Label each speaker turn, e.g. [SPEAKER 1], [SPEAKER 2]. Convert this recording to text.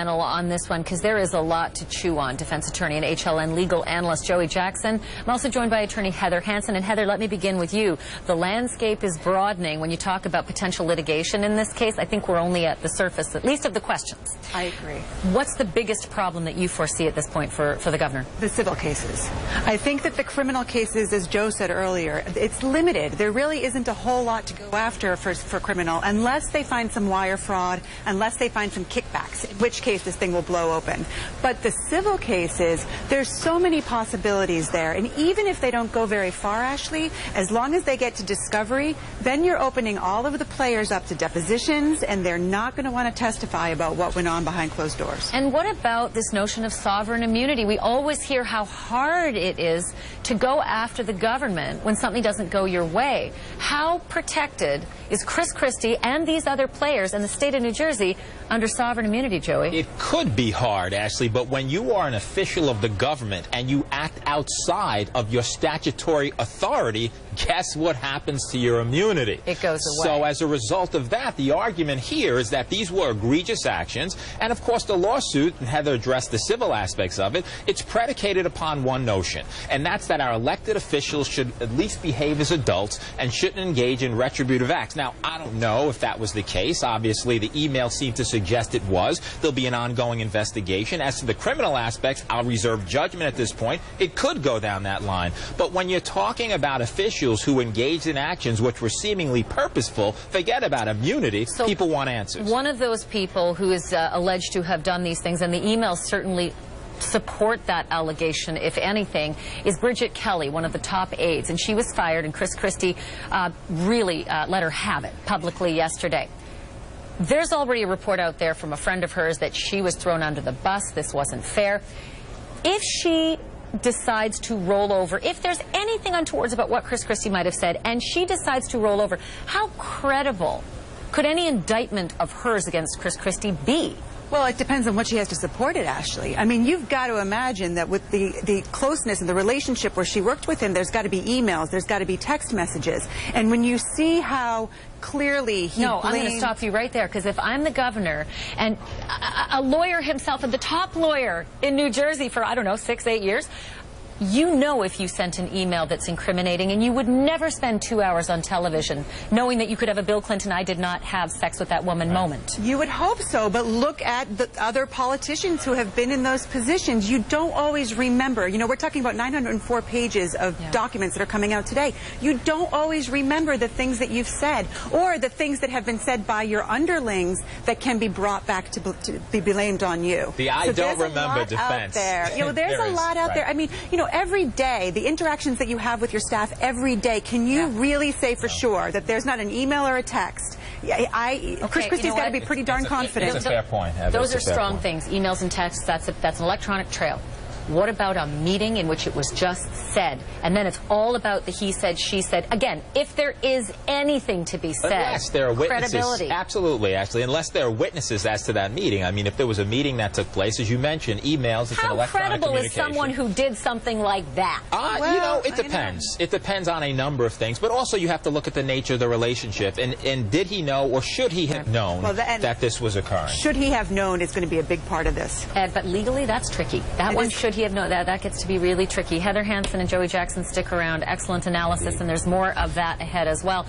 [SPEAKER 1] On this one, because there is a lot to chew on. Defense attorney and HLN legal analyst Joey Jackson. I'm also joined by attorney Heather Hansen. And Heather, let me begin with you. The landscape is broadening when you talk about potential litigation in this case. I think we're only at the surface, at least of the questions.
[SPEAKER 2] I agree.
[SPEAKER 1] What's the biggest problem that you foresee at this point for the governor?
[SPEAKER 2] The civil cases. I think that the criminal cases, as Joe said earlier, it's limited. There really isn't a whole lot to go after for criminal unless they find some wire fraud, unless they find some kickbacks, in which case this thing will blow open. But the civil cases, there's so many possibilities there. And even if they don't go very far, Ashley, as long as they get to discovery, then you're opening all of the players up to depositions, and they're not going to want to testify about what went on behind closed doors.
[SPEAKER 1] And what about this notion of sovereign immunity? We always hear how hard it is to go after the government when something doesn't go your way. How protected is Christie and these other players in the state of New Jersey under sovereign immunity, Joey?
[SPEAKER 3] It could be hard, Ashley, but when you are an official of the government and you act outside of your statutory authority, guess what happens to your immunity?
[SPEAKER 1] It goes away.
[SPEAKER 3] So as a result of that, the argument here is that these were egregious actions, and of course the lawsuit, and Heather addressed the civil aspects of it, it's predicated upon one notion, and that's that our elected officials should at least behave as adults and shouldn't engage in retributive acts. Now, I don't know if that was the case. Obviously, the email seemed to suggest it was. There'll be an ongoing investigation. As to the criminal aspects, I'll reserve judgment at this point. It could go down that line. But when you're talking about officials who engaged in actions which were seemingly purposeful, forget about immunity. So people want answers.
[SPEAKER 1] One of those people who is alleged to have done these things, and the emails certainly support that allegation, if anything, is Bridget Kelly, one of the top aides, and she was fired, and Christie really let her have it publicly yesterday. There's already a report out there from a friend of hers that she was thrown under the bus. This wasn't fair. If she decides to roll over, if there's anything untoward about what Christie might have said, and she decides to roll over, how credible could any indictment of hers against Christie be?
[SPEAKER 2] Well, it depends on what she has to support it, Ashley. I mean, you've got to imagine that with the closeness and the relationship where she worked with him, there's got to be emails, there's got to be text messages. And when you see how clearly he
[SPEAKER 1] No, I'm going to stop you right there, because if I'm the governor and a lawyer himself, and the top lawyer in New Jersey for, I don't know, 6, 8 years, you know if you sent an email that's incriminating, and you would never spend 2 hours on television knowing that you could have a Bill Clinton, I did not have sex with that woman moment.
[SPEAKER 2] You would hope so, but look at the other politicians who have been in those positions. You don't always remember. You know, we're talking about 904 pages of documents that are coming out today. You don't always remember the things that you've said, or the things that have been said by your underlings that can be brought back to be blamed on you.
[SPEAKER 3] The I don't remember defense.
[SPEAKER 2] There. You know, there's a lot out there. I mean, you know, every day, the interactions that you have with your staff every day, can you really say for sure that there's not an email or a text? Christie's got to be pretty darn confident.
[SPEAKER 3] It's a fair point.
[SPEAKER 1] Those are strong things. Emails and texts, that's an electronic trail. What about a meeting in which it was just said, and then it's all about the he said, she said? Again, if there is anything to be said,
[SPEAKER 3] unless there are witnesses,
[SPEAKER 1] credibility.
[SPEAKER 3] absolutely, actually, unless there are witnesses as to that meeting. I mean, if there was a meeting that took place, as you mentioned, emails, it's an electronic
[SPEAKER 1] credible
[SPEAKER 3] communication.
[SPEAKER 1] is someone who did something like that?
[SPEAKER 3] Well, you know, it depends. It depends on a number of things, but also you have to look at the nature of the relationship, and did he know, or should he have known that this was occurring?
[SPEAKER 2] Should he have known is going to be a big part of this.
[SPEAKER 1] But legally, that's tricky. That one, should he have known, that gets to be really tricky. Heather Hansen and Joey Jackson, stick around. Excellent analysis, and there's more of that ahead as well.